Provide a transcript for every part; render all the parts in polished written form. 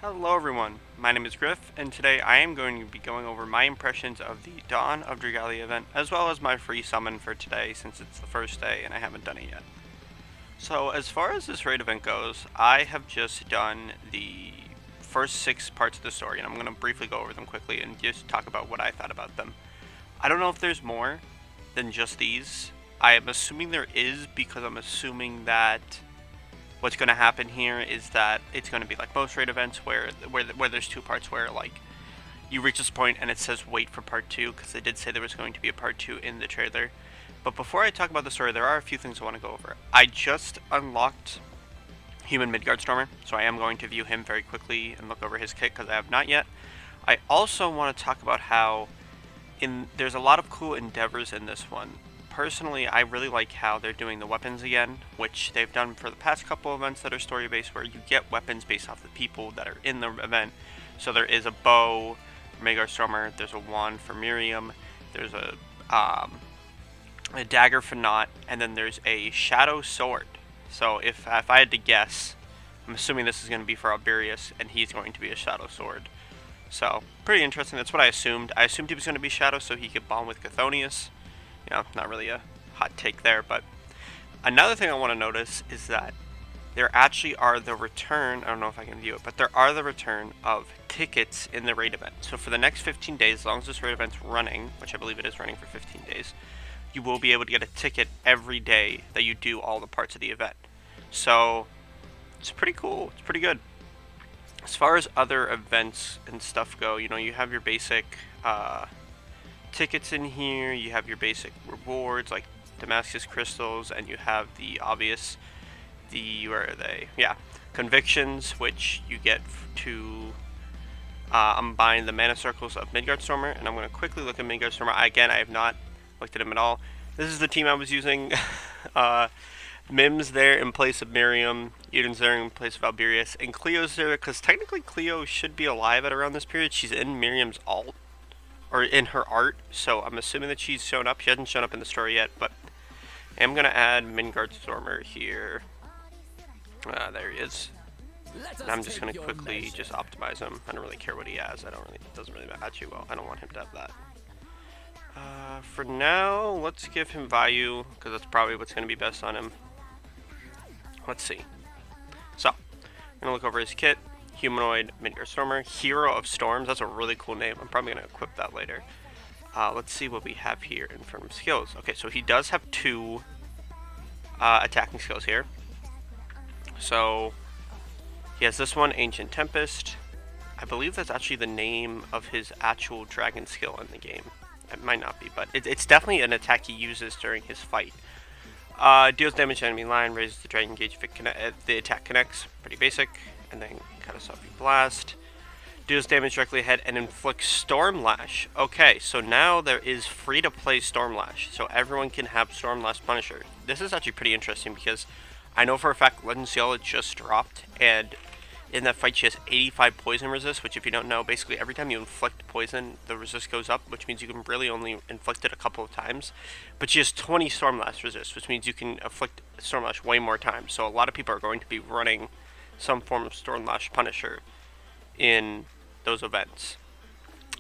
Hello everyone, my name is Griff, and today I am going to be going over my impressions of the Dawn of Dragalia event, as well as my free summon for today since it's the first day and I haven't done it yet. So as far as this raid event goes, I have just done the first 6 parts of the story, and I'm going to briefly go over them quickly and just talk about what I thought about them. I don't know if there's more than just these. I am assuming there is, because I'm assuming that what's going to happen here is that it's going to be like most raid events where there's 2 parts where like you reach this point and it says wait for part 2, because they did say there was going to be a part 2 in the trailer. But before I talk about the story, there are a few things I want to go over. I just unlocked Human Midgard Stormer, so I am going to view him very quickly and look over his kit because I have not yet. I also want to talk about how there's a lot of cool endeavors in this one. Personally, I really like how they're doing the weapons again, which they've done for the past couple events that are story-based, where you get weapons based off the people that are in the event. So there is a bow for Midgard Stormer, there's a wand for Miriam, there's a dagger for Notte, and then there's a shadow sword. So if I had to guess, I'm assuming this is going to be for Alberius, and he's going to be a shadow sword. So, pretty interesting. That's what I assumed. I assumed he was going to be shadow so he could bond with Chthonius. You know, not really a hot take there, but another thing I want to notice is that there actually are the return, I don't know if I can view it, but there are the return of tickets in the raid event. So for the next 15 days, as long as this raid event's running, which I believe it is running for 15 days, you will be able to get a ticket every day that you do all the parts of the event. So it's pretty cool, it's pretty good. As far as other events and stuff go, you know, you have your basic tickets in here, you have your basic rewards like Damascus crystals, and you have the obvious, where are they? Yeah, convictions, which you get to I'm buying the mana circles of Midgard Stormer, and I'm going to quickly look at Midgard Stormer. Again, I have not looked at him at all. This is the team I was using. Mim's there in place of Miriam, Eden's there in place of Alberius, and Cleo's there because technically Cleo should be alive at around this period. She's in Miriam's alt, or in her art, so I'm assuming that she's shown up. She hasn't shown up in the story yet, but I'm going to add Midgard Stormer here. There he is. And I'm just going to quickly just optimize him. I don't really care what he has. It doesn't really matter. Actually, well, I don't want him to have that. For now, let's give him value, because that's probably what's going to be best on him. Let's see. So, I'm going to look over his kit. Humanoid, Midgard Stormer, Hero of Storms. That's a really cool name. I'm probably going to equip that later. Let's see what we have here in front of skills. Okay, so he does have 2 attacking skills here. So, he has this one, Ancient Tempest. I believe that's actually the name of his actual dragon skill in the game. It might not be, but it's definitely an attack he uses during his fight. Deals damage to enemy line, raises the dragon gauge if the attack connects. Pretty basic. And then Catastrophic Blast. Deals damage directly ahead and inflicts Stormlash. Okay, so now there is free-to-play Stormlash, so everyone can have Stormlash Punisher. This is actually pretty interesting because I know for a fact Legend Ciela just dropped, and in that fight she has 85 poison resist, which if you don't know, basically every time you inflict poison, the resist goes up, which means you can really only inflict it a couple of times. But she has 20 Stormlash resist, which means you can inflict Stormlash way more times. So a lot of people are going to be running some form of Stormlash Punisher in those events,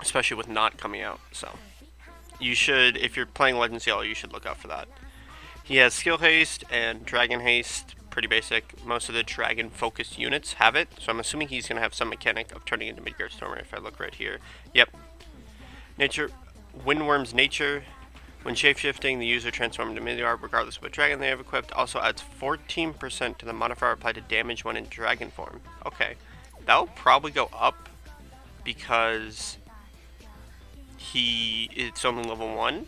especially with Notte coming out. So you should, if you're playing Legend Ciela, you should look out for that. He has Skill Haste and Dragon Haste. Pretty basic. Most of the dragon focused units have it, so I'm assuming he's going to have some mechanic of turning into Midgard Stormer if I look right here. Yep. Nature, Windworm's nature. When shapeshifting, the user transforms into Midgard regardless of what dragon they have equipped. Also adds 14% to the modifier applied to damage when in dragon form. Okay. That'll probably go up because it's only level 1.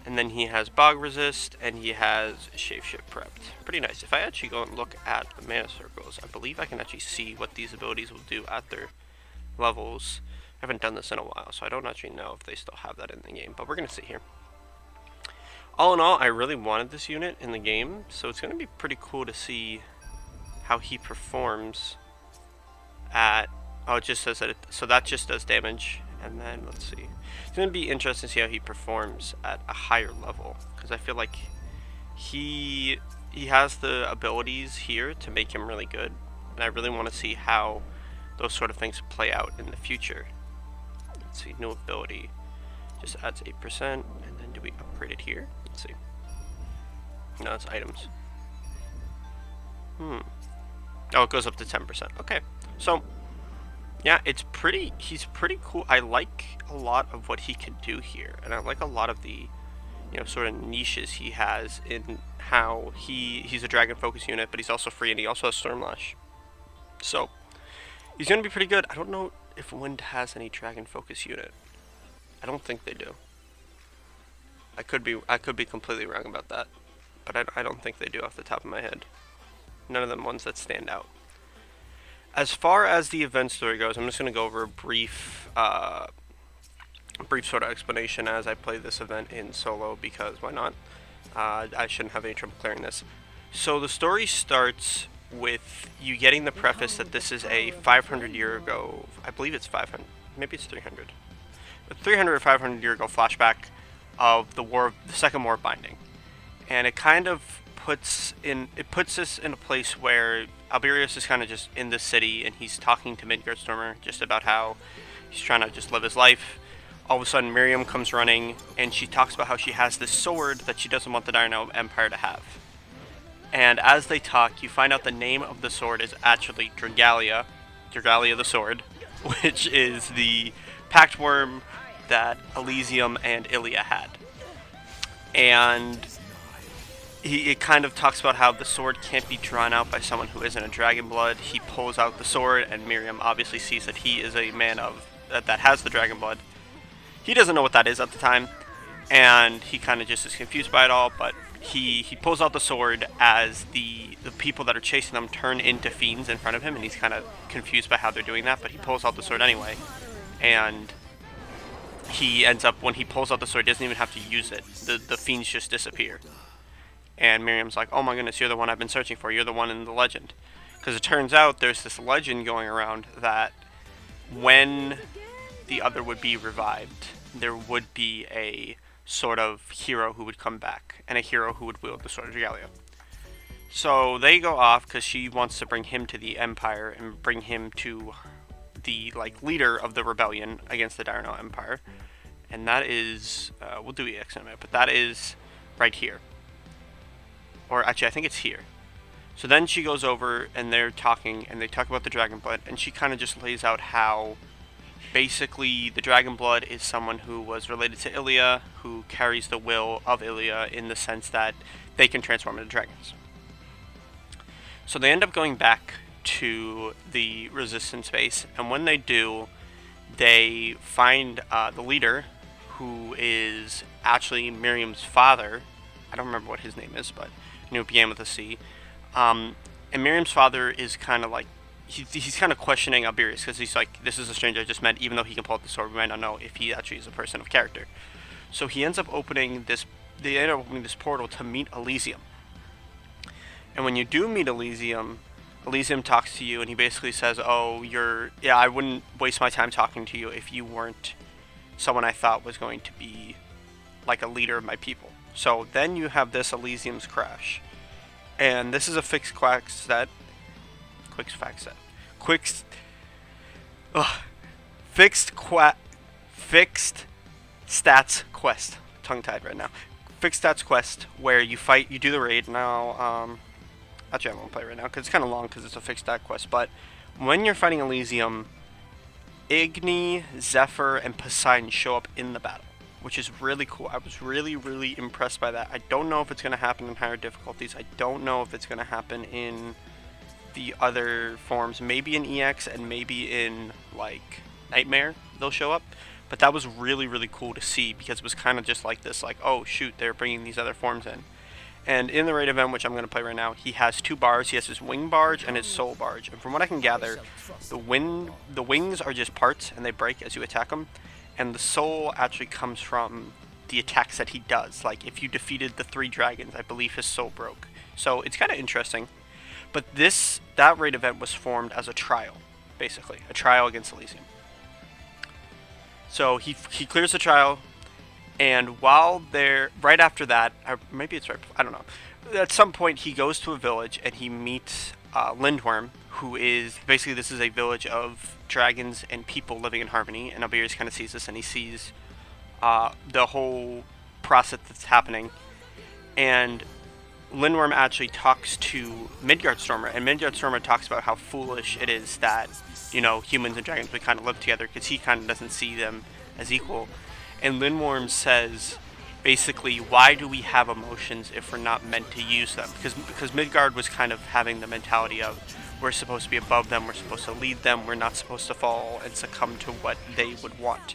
And then he has Bog Resist, and he has Shapeshift prepped. Pretty nice. If I actually go and look at the mana circles, I believe I can actually see what these abilities will do at their levels. I haven't done this in a while, so I don't actually know if they still have that in the game, but we're going to see here. All in all, I really wanted this unit in the game, so it's going to be pretty cool to see how he performs at... Oh, it just says that so that just does damage. And then, let's see. It's going to be interesting to see how he performs at a higher level, because I feel like he has the abilities here to make him really good, and I really want to see how those sort of things play out in the future. Let's see, new ability just adds 8%, and then do we upgrade it here? Let's see. No, it's items. Oh, it goes up to 10%. Okay, so yeah, he's pretty cool. I like a lot of what he can do here, and I like a lot of the, sort of niches he has in how he's a dragon focus unit, but he's also free, and he also has Stormlash. So he's gonna be pretty good. I don't know if Wind has any dragon focus unit. I don't think they do. I could be completely wrong about that, but I don't think they do off the top of my head. None of them ones that stand out. As far as the event story goes, I'm just going to go over a brief sort of explanation as I play this event in solo, because why not? I shouldn't have any trouble clearing this. So the story starts with you getting the preface that this is a 500 year ago, I believe it's 500, maybe it's 300. A 300 or 500 year ago flashback of the Second War of Binding. And it kind of puts us in a place where Alberius is kind of just in the city, and he's talking to Midgardstormer just about how he's trying to just live his life. All of a sudden, Miriam comes running, and she talks about how she has this sword that she doesn't want the Dino Empire to have. And as they talk, you find out the name of the sword is actually Dragalia the sword, which is the pact worm that Elysium and Ilia had. And it kind of talks about how the sword can't be drawn out by someone who isn't a dragon blood. He pulls out the sword, and Miriam obviously sees that he is a man that has the dragon blood. He doesn't know what that is at the time, and he kind of just is confused by it all, but he pulls out the sword as the people that are chasing them turn into fiends in front of him, and he's kind of confused by how they're doing that, but he pulls out the sword anyway. And he ends up, when he pulls out the sword, he doesn't even have to use it. The fiends just disappear. And Miriam's like, oh my goodness, you're the one I've been searching for. You're the one in the legend. Because it turns out there's this legend going around that when the other would be revived, there would be a sort of hero who would come back, and a hero who would wield the Sword of Dragalia. So they go off because she wants to bring him to the Empire and bring him to the leader of the rebellion against the Dino Empire. And that is, we'll do EX in a minute, but that is right here. Or actually, I think it's here. So then she goes over, and they're talking, and they talk about the dragon blood, and she kind of just lays out how basically the dragon blood is someone who was related to Ilia, who carries the will of Ilia in the sense that they can transform into dragons. So they end up going back to the resistance base, and when they do, they find the leader, who is actually Miriam's father. I don't remember what his name is, but it began with a C. And Miriam's father is kind of like, he's kind of questioning Alberius, because he's like, this is a stranger I just met, even though he can pull out the sword, we might not know if he actually is a person of character. So he ends up opening this portal to meet Elysium. And when you do meet Elysium talks to you, and he basically says, oh, I wouldn't waste my time talking to you if you weren't someone I thought was going to be like a leader of my people. So then you have this Elysium's Crash. And this is a fixed stats quest. Tongue-tied right now. Fixed stats quest where you do the raid. Now, actually I won't play right now because it's kind of long because it's a fixed stat quest. But when you're fighting Elysium, Igni, Zephyr, and Poseidon show up in the battle, which is really cool. I was really, really impressed by that. I don't know if it's going to happen in higher difficulties. I don't know if it's going to happen in the other forms. Maybe in EX and maybe in, Nightmare they'll show up. But that was really, really cool to see, because it was kind of just like this, oh shoot, they're bringing these other forms in. And in the raid event, which I'm going to play right now, he has two bars. He has his wing barge and his soul barge. And from what I can gather, the wings are just parts, and they break as you attack them. And the soul actually comes from the attacks that he does. Like, if you defeated the 3 dragons, I believe his soul broke. So it's kind of interesting. But that raid event was formed as a trial, basically. A trial against Elysium. So he clears the trial, and right after that, or maybe it's right, I don't know. At some point, he goes to a village, and he meets Lindworm, who is basically, this is a village of dragons and people living in harmony, and Alberius kind of sees this, and he sees the whole process that's happening, and Lindworm actually talks to Midgardstormer, and Midgardstormer talks about how foolish it is that, you know, humans and dragons would kind of live together, because he kind of doesn't see them as equal. And Lindworm says, basically, why do we have emotions if we're not meant to use them? Because Midgard was kind of having the mentality of, we're supposed to be above them, we're supposed to lead them, we're not supposed to fall and succumb to what they would want.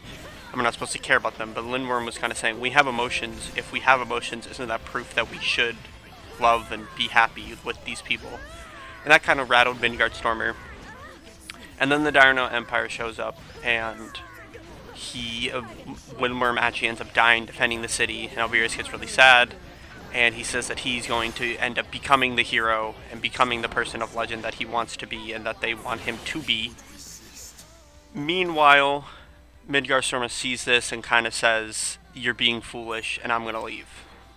And we're not supposed to care about them. But Lindworm was kind of saying, we have emotions. If we have emotions, isn't that proof that we should love and be happy with these people? And that kind of rattled Midgardstormer. And then the Dino Empire shows up, and Lindworm actually ends up dying defending the city, and Alberius gets really sad, and he says that he's going to end up becoming the hero and becoming the person of legend that he wants to be and that they want him to be. Meanwhile, Midgardstormer sees this and kind of says, you're being foolish and I'm going to leave.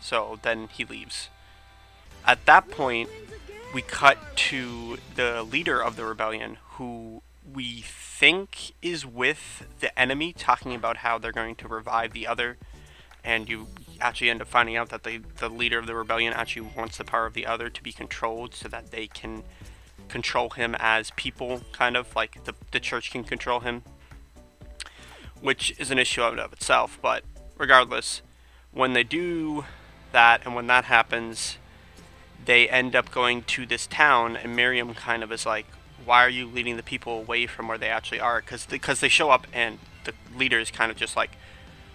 So then he leaves. At that point, we cut to the leader of the rebellion, who we think is with the enemy, talking about how they're going to revive the other, and you actually end up finding out that the leader of the rebellion actually wants the power of the other to be controlled so that they can control him as people, kind of like the church can control him, which is an issue of itself. But regardless, when they do that and when that happens, they end up going to this town, and Miriam kind of is like, why are you leading the people away from where they actually are? Because they show up and the leader is kind of just like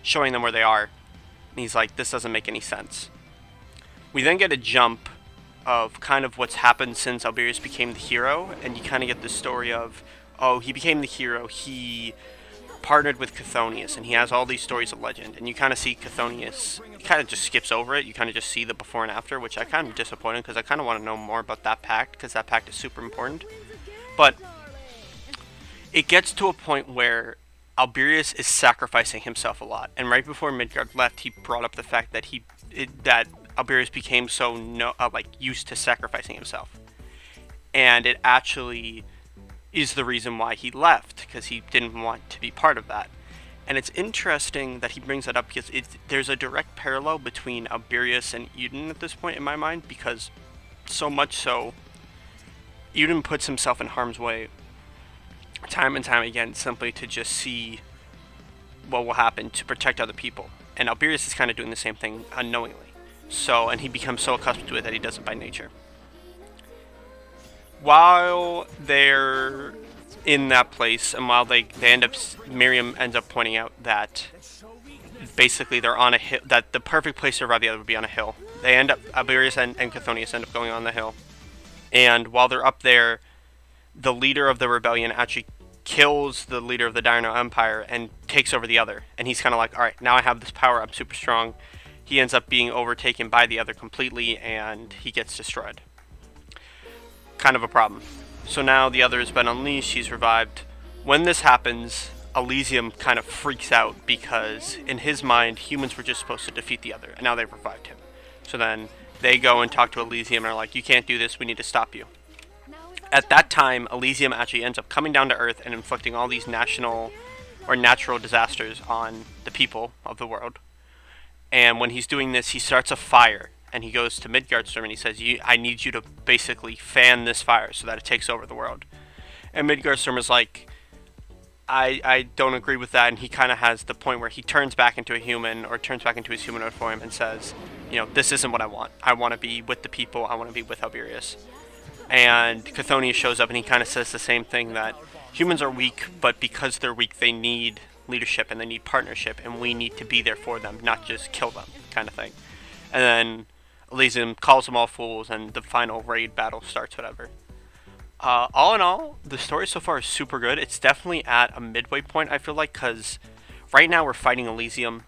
showing them where they are. And he's like, this doesn't make any sense. We then get a jump of kind of what's happened since Alberius became the hero, and you kind of get the story of, oh, he became the hero, he partnered with Chthonius, and he has all these stories of legend, and you kind of see Chthonius, he kind of just skips over it, you kind of just see the before and after, which I kind of disappointed, because I kind of want to know more about that pact, because that pact is super important. But it gets to a point where Alberius is sacrificing himself a lot, and right before Midgard left, he brought up the fact that that Alberius became so used to sacrificing himself, and it actually is the reason why he left, because he didn't want to be part of that. And it's interesting that he brings that up, because there's a direct parallel between Alberius and Eden at this point in my mind, because so much so, Eden puts himself in harm's way time and time again simply to just see what will happen to protect other people. And Alberius is kind of doing the same thing unknowingly. And he becomes so accustomed to it that he does it by nature. While they're in that place, and while they end up, Miriam ends up pointing out that basically they're on a hill, that the perfect place to revive the other would be on a hill. They end up, Alberius and Chthonius end up going on the hill. And while they're up there, the leader of the rebellion actually kills the leader of the Dino Empire and takes over the other. And he's kind of like, alright, now I have this power, I'm super strong. He ends up being overtaken by the other completely, and he gets destroyed. Kind of a problem. So now the other has been unleashed, he's revived. When this happens, Elysium kind of freaks out, because in his mind, humans were just supposed to defeat the other, and now they've revived him. So then they go and talk to Elysium and are like, you can't do this, we need to stop you. At that time, Elysium actually ends up coming down to Earth and inflicting all these national or natural disasters on the people of the world. And when he's doing this, he starts a fire, and he goes to Midgardstorm and he says, I need you to basically fan this fire so that it takes over the world. And Midgardstorm is like, I don't agree with that, and he kind of has the point where he turns back into a human, or turns back into his humanoid form, and says, this isn't what I want. I want to be with the people, I want to be with Alberius. And Chthonius shows up and he kind of says the same thing, that humans are weak, but because they're weak, they need leadership and they need partnership, and we need to be there for them, not just kill them, kind of thing. And then Elysium calls them all fools, and the final raid battle starts, whatever. All in all, the story so far is super good. It's definitely at a midway point, I feel like, because right now we're fighting Elysium,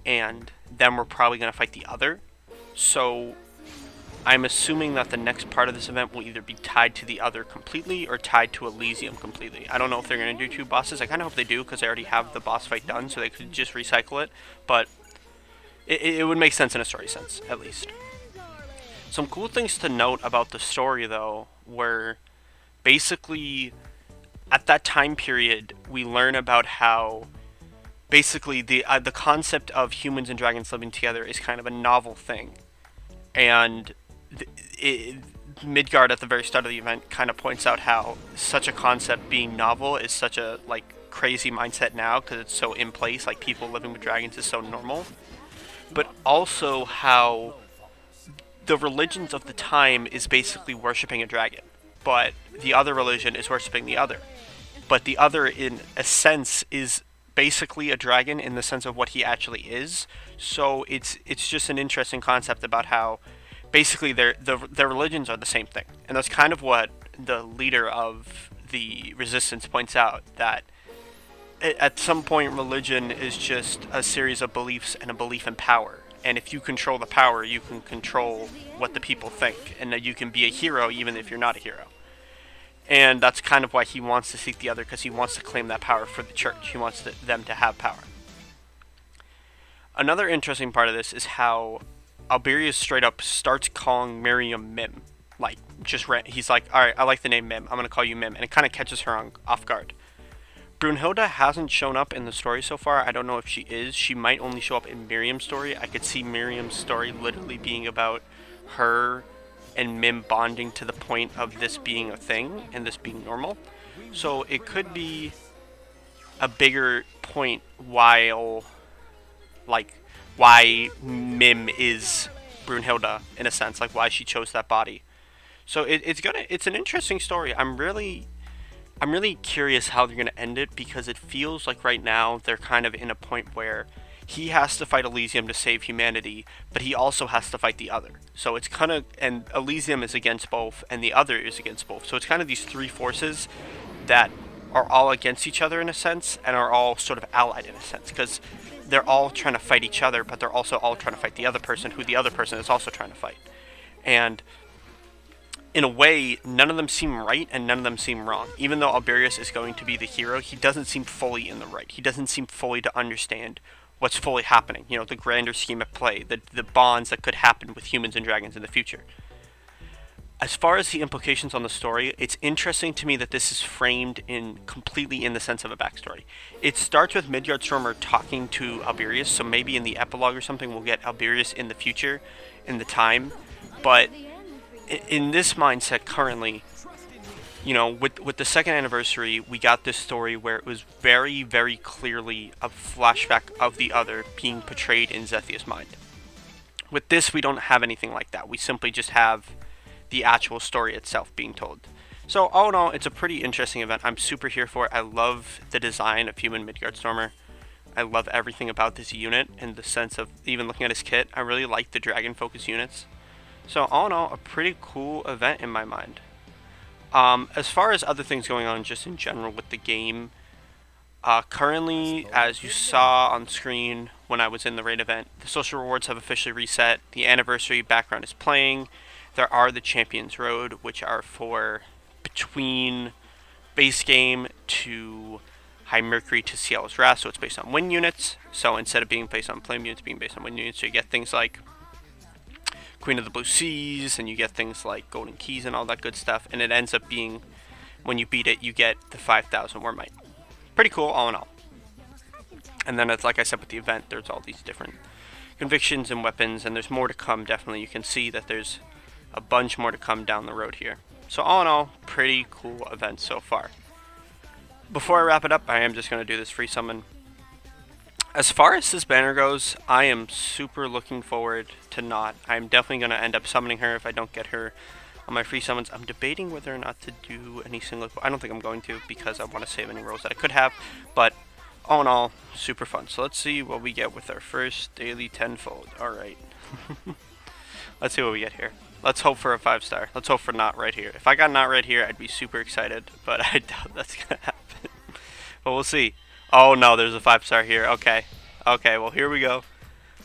and then we're probably going to fight the other. So I'm assuming that the next part of this event will either be tied to the other completely or tied to Elysium completely. I don't know if they're going to do two bosses. I kind of hope they do, because they already have the boss fight done, so they could just recycle it. But it would make sense in a story sense, at least. Some cool things to note about the story, though, were basically, at that time period, we learn about how basically the concept of humans and dragons living together is kind of a novel thing, and Midgard at the very start of the event kind of points out how such a concept being novel is such a like crazy mindset now because it's so in place, like people living with dragons is so normal, but also how the religions of the time is basically worshipping a dragon, but the other religion is worshipping the other, but the other in a sense is basically a dragon in the sense of what he actually is. So it's just an interesting concept about how basically their religions are the same thing, and that's kind of what the leader of the resistance points out, that at some point religion is just a series of beliefs and a belief in power, and if you control the power you can control what the people think, and that you can be a hero even if you're not a hero. And that's kind of why he wants to seek the other, because he wants to claim that power for the church. He wants them to have power. Another interesting part of this is how Alberius straight up starts calling Miriam Mim. Like, he's like, alright, I like the name Mim, I'm going to call you Mim. And it kind of catches her off guard. Brunhilde hasn't shown up in the story so far. I don't know if she is. She might only show up in Miriam's story. I could see Miriam's story literally being about her and Mim bonding to the point of this being a thing and this being normal. So it could be a bigger point why Mim is Brunhilde in a sense, like why she chose that body. So it's an interesting story. I'm really curious how they're gonna end it, because it feels like right now they're kind of in a point where he has to fight Elysium to save humanity, but he also has to fight the other. So it's kind of, and Elysium is against both, and the other is against both. So it's kind of these three forces that are all against each other in a sense, and are all sort of allied in a sense, because they're all trying to fight each other, but they're also all trying to fight the other person, who the other person is also trying to fight. And in a way, none of them seem right and none of them seem wrong. Even though Alberius is going to be the hero, he doesn't seem fully in the right. He doesn't seem fully to understand what's fully happening, you know, the grander scheme at play, the bonds that could happen with humans and dragons in the future. As far as the implications on the story, it's interesting to me that this is framed completely in the sense of a backstory. It starts with Midgardsormr talking to Alberius, so maybe in the epilogue or something we'll get Alberius in the future, in the time, but in this mindset currently, you know, with the second anniversary, we got this story where it was very, very clearly a flashback of the other being portrayed in Zethia's mind. With this, we don't have anything like that. We simply just have the actual story itself being told. So all in all, it's a pretty interesting event. I'm super here for it. I love the design of Human Midgardstormer. I love everything about this unit in the sense of even looking at his kit. I really like the dragon focus units. So all in all, a pretty cool event in my mind. As far as other things going on just in general with the game, currently, as you saw on screen when I was in the raid event, the social rewards have officially reset. The anniversary background is playing. There are the Champions Road, which are for between base game to High Mercury to Ciel's Wrath, so it's based on win units. So instead of being based on flame units, being based on win units, so you get things like Queen of the Blue Seas, and you get things like Golden Keys and all that good stuff, and it ends up being, when you beat it, you get the 5,000 War Might. Pretty cool, all in all. And then, it's like I said with the event, there's all these different convictions and weapons, and there's more to come, definitely. You can see that there's a bunch more to come down the road here. So all in all, pretty cool event so far. Before I wrap it up, I am just going to do this free summon. As far as this banner goes, I am super looking forward to Notte. I'm definitely going to end up summoning her if I don't get her on my free summons. I'm debating whether or not to do any single... I don't think I'm going to, because I want to save any rolls that I could have. But all in all, super fun. So let's see what we get with our first daily tenfold. Alright. Let's see what we get here. Let's hope for a 5-star. Let's hope for Notte right here. If I got Notte right here, I'd be super excited. But I doubt that's going to happen. But we'll see. Oh no, there's a 5-star here. Okay. Okay, well here we go.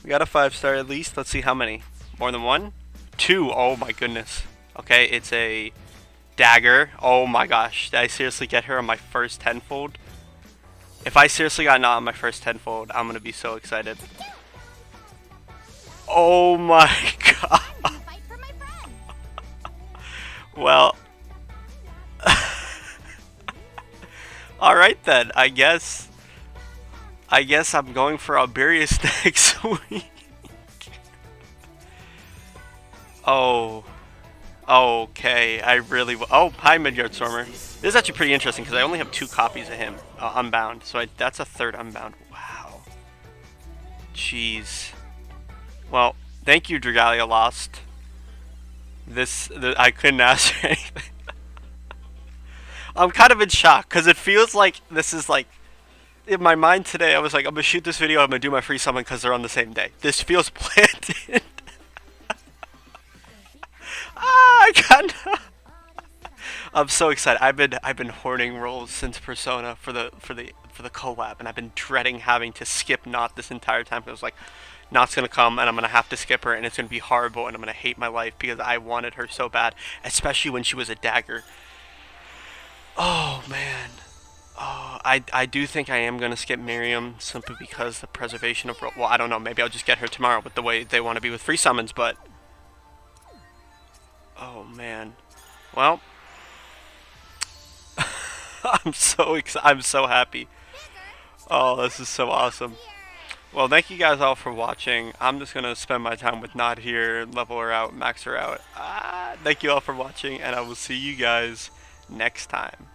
We got a 5-star at least. Let's see how many. More than one? 2. Oh my goodness. Okay, it's a dagger. Oh my gosh. Did I seriously get her on my first tenfold? If I seriously got Notte on my first tenfold, I'm gonna be so excited. Oh my god. Well. All right then. I guess I'm going for Alberius next week. Oh. Okay. I really. Oh, hi, Midgard Stormer. This is actually pretty interesting because I only have 2 copies of him unbound, so that's a 3rd unbound. Wow. Jeez. Well, thank you, Dragalia Lost. I couldn't ask for anything. I'm kind of in shock because it feels like this is like in my mind today. I was like, I'm gonna shoot this video. I'm gonna do my free summon because they're on the same day. This feels planted. I can't. I'm so excited. I've been hoarding rolls since Persona for the collab, and I've been dreading having to skip Notte this entire time. I was like, Notte's gonna come, and I'm gonna have to skip her, and it's gonna be horrible, and I'm gonna hate my life because I wanted her so bad, especially when she was a dagger. Oh man. Oh, I do think I am gonna skip Miriam simply because the preservation of well, I don't know. Maybe I'll just get her tomorrow with the way they want to be with free summons, but oh man. Well, I'm so happy. Oh, this is so awesome. Well, thank you guys all for watching. I'm just gonna spend my time with Notte here, level her out, max her out. Thank you all for watching, and I will see you guys next time.